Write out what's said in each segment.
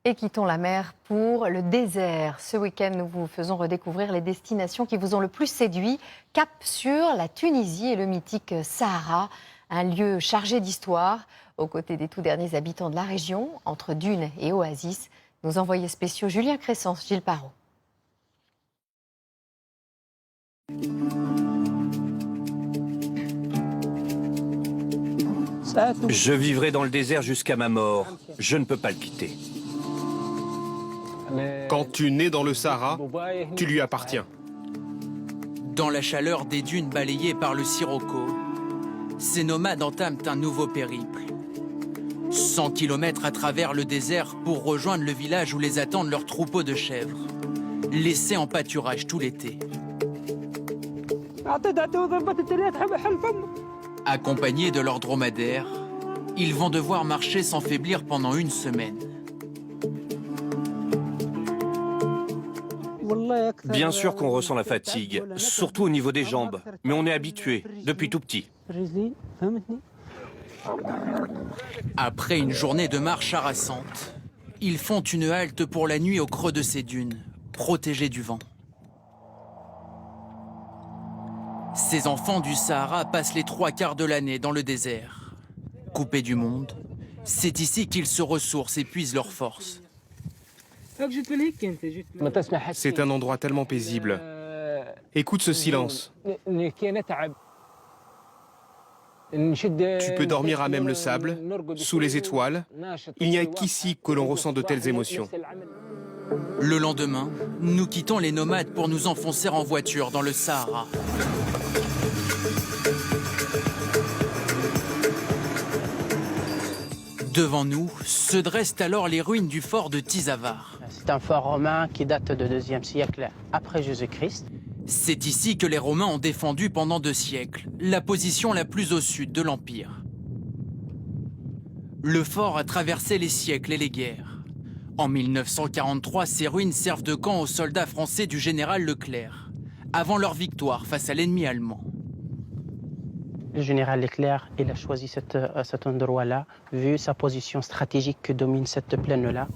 Et quittons la mer pour le désert. Ce week-end, nous vous faisons redécouvrir les destinations qui vous ont le plus séduit. Cap sur la Tunisie et le mythique Sahara, un lieu chargé d'histoire. Aux côtés des tout derniers habitants de la région, entre dunes et oasis, nos envoyés spéciaux Julien Crescence, Gilles Parot. Je vivrai dans le désert jusqu'à ma mort. Je ne peux pas le quitter. Quand tu nais dans le Sahara, tu lui appartiens. Dans la chaleur des dunes balayées par le sirocco, ces nomades entament un nouveau périple. 100 km à travers le désert pour rejoindre le village où les attendent leurs troupeaux de chèvres, laissés en pâturage tout l'été. Accompagnés de leurs dromadaires, ils vont devoir marcher sans faiblir pendant une semaine. Bien sûr qu'on ressent la fatigue, surtout au niveau des jambes, mais on est habitué depuis tout petit. Après une journée de marche harassante, ils font une halte pour la nuit au creux de ces dunes, protégés du vent. Ces enfants du Sahara passent les 3/4 de l'année dans le désert. Coupés du monde, c'est ici qu'ils se ressourcent et puisent leurs forces. C'est un endroit tellement paisible. Écoute ce silence. Tu peux dormir à même le sable, sous les étoiles. Il n'y a qu'ici que l'on ressent de telles émotions. Le lendemain, nous quittons les nomades pour nous enfoncer en voiture dans le Sahara. Devant nous se dressent alors les ruines du fort de Tizavar. C'est un fort romain qui date du IIe siècle après Jésus-Christ. C'est ici que les Romains ont défendu pendant 2 siècles la position la plus au sud de l'Empire. Le fort a traversé les siècles et les guerres. En 1943, ces ruines servent de camp aux soldats français du général Leclerc, avant leur victoire face à l'ennemi allemand. Le général Leclerc, il a choisi cet endroit-là, vu sa position stratégique que domine cette plaine-là.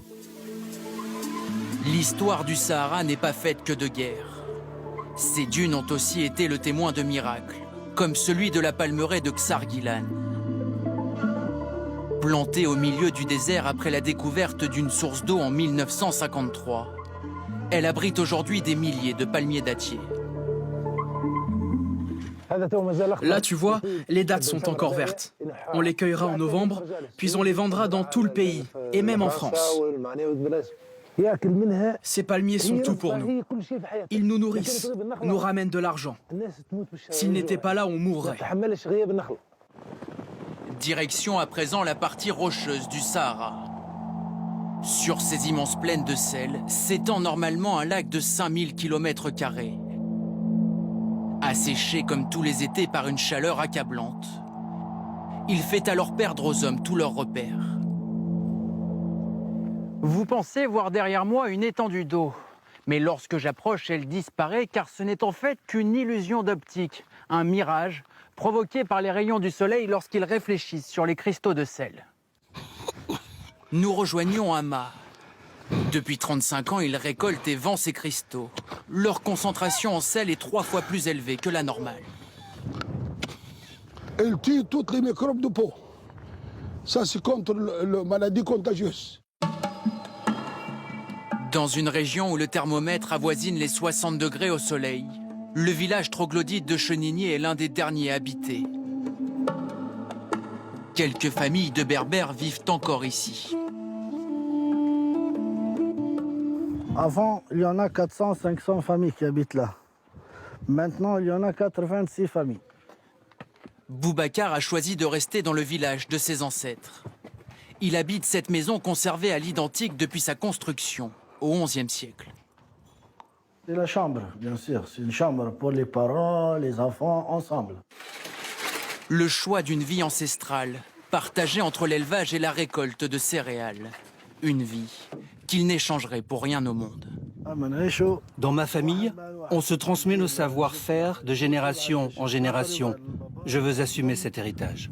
L'histoire du Sahara n'est pas faite que de guerres. Ces dunes ont aussi été le témoin de miracles, comme celui de la palmeraie de Ksargilan. Plantée au milieu du désert après la découverte d'une source d'eau en 1953, elle abrite aujourd'hui des milliers de palmiers dattiers. Là, tu vois, les dattes sont encore vertes. On les cueillera en novembre, puis on les vendra dans tout le pays, et même en France. Ces palmiers sont tout pour nous. Ils nous nourrissent, nous ramènent de l'argent. S'ils n'étaient pas là, on mourrait. Direction à présent la partie rocheuse du Sahara. Sur ces immenses plaines de sel s'étend normalement un lac de 5000 km². Asséché comme tous les étés par une chaleur accablante. Il fait alors perdre aux hommes tous leurs repères. Vous pensez voir derrière moi une étendue d'eau. Mais lorsque j'approche, elle disparaît car ce n'est en fait qu'une illusion d'optique, un mirage provoqué par les rayons du soleil lorsqu'ils réfléchissent sur les cristaux de sel. Nous rejoignons Hama. Depuis 35 ans, ils récoltent et vendent ces cristaux. Leur concentration en sel est 3 fois plus élevée que la normale. Elle tue tous les microbes de peau. Ça, c'est contre la maladie contagieuse. Dans une région où le thermomètre avoisine les 60 degrés au soleil, le village troglodyte de Chenigné est l'un des derniers habités. Quelques familles de Berbères vivent encore ici. Avant, il y en a 400-500 familles qui habitent là. Maintenant, il y en a 86 familles. Boubacar a choisi de rester dans le village de ses ancêtres. Il habite cette maison conservée à l'identique depuis sa construction, au XIe siècle. C'est la chambre, bien sûr. C'est une chambre pour les parents, les enfants, ensemble. Le choix d'une vie ancestrale, partagée entre l'élevage et la récolte de céréales. Une vie qu'il n'échangerait pour rien au monde. Dans ma famille, on se transmet nos savoir-faire de génération en génération. Je veux assumer cet héritage.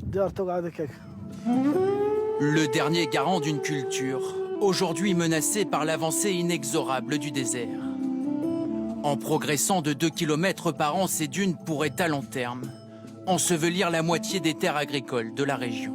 Le dernier garant d'une culture aujourd'hui menacée par l'avancée inexorable du désert. En progressant de 2 km par an, ces dunes pourraient à long terme ensevelir la moitié des terres agricoles de la région.